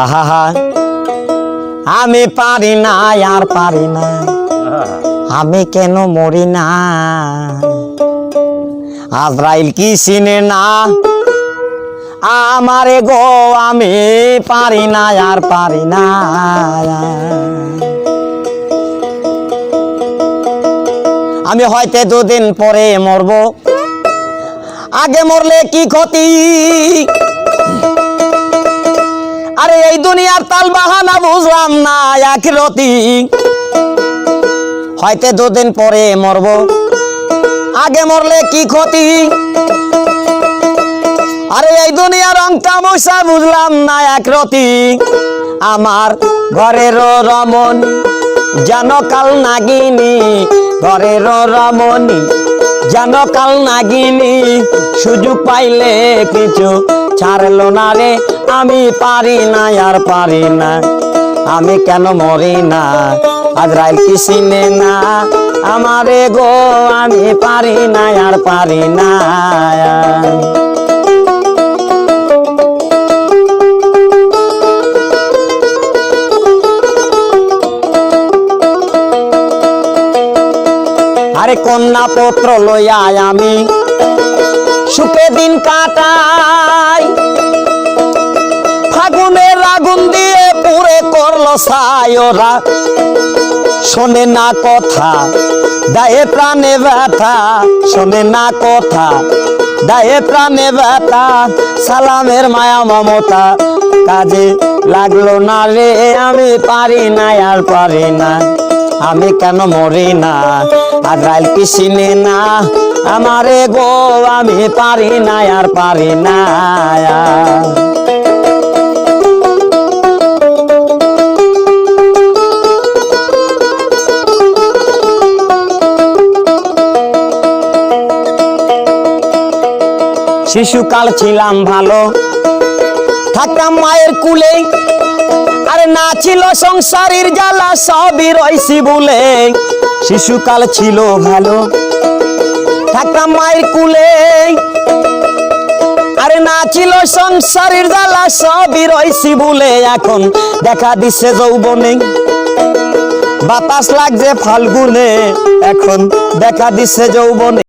আহা আমি পারি না আর পারি না, আমি কেন মরি না। আজরাইল কি চিনে না আমারে গো, আমি পারি না আর পারি না। আমি হয়তো দুদিন পরে মরব, আগে মরলে কি ক্ষতি। আরে এই দুনিয়ার তাল বাহানা বুঝলাম না আখিরাতি। হয়তো দুদিন পরে মরব, আগে মরলে কি ক্ষতি। আরে এই দুনিয়ার রং তামাশা বুঝলাম না আখিরাতি। আমার ঘরের রমণী যেন কাল নাগিনী, ঘরের রমণী যেন কাল নাগিনী। সুযোগ পাইলে কিছু ছাড়লো না রে, আমি পারি না আর পারি না, আমি কেন মরি না। আজরাইল কি চিনে না আমারে গো, আমি পারি না আর পারি না। আরে কন্যা পত্র লইয়া আমি সুখে দিন কাটাই, ফাগুনের আগুন দিয়ে পুরে করলো ছায়োরা। শোনে না কথা দায়ে প্রাণে ব্যথা, শোনে না কথা দায়ে প্রাণে ব্যথা। সালামের মায়া মমতা কাজে লাগলো না রে, আমি পারি না আর পারি না, আমি কেন মরি না। আজরাইল কি চিনে না আমারে গো, আমি পারি না আর পারি না। শিশুকাল ছিলাম ভালো, থাকতাম মায়ের কুলে। আরে না ছিল সংসারের জ্বালা, সবই রইছি ভুলে। শিশুকাল ছিল ভালো, থাকতাম মায়ের কুলে। আরে না ছিল সংসারের জ্বালা, সবই রইছি ভুলে। এখন দেখা দিচ্ছে যৌবনে, বাতাস লাগছে ফাল্গুনে। এখন দেখা দিচ্ছে যৌবনে।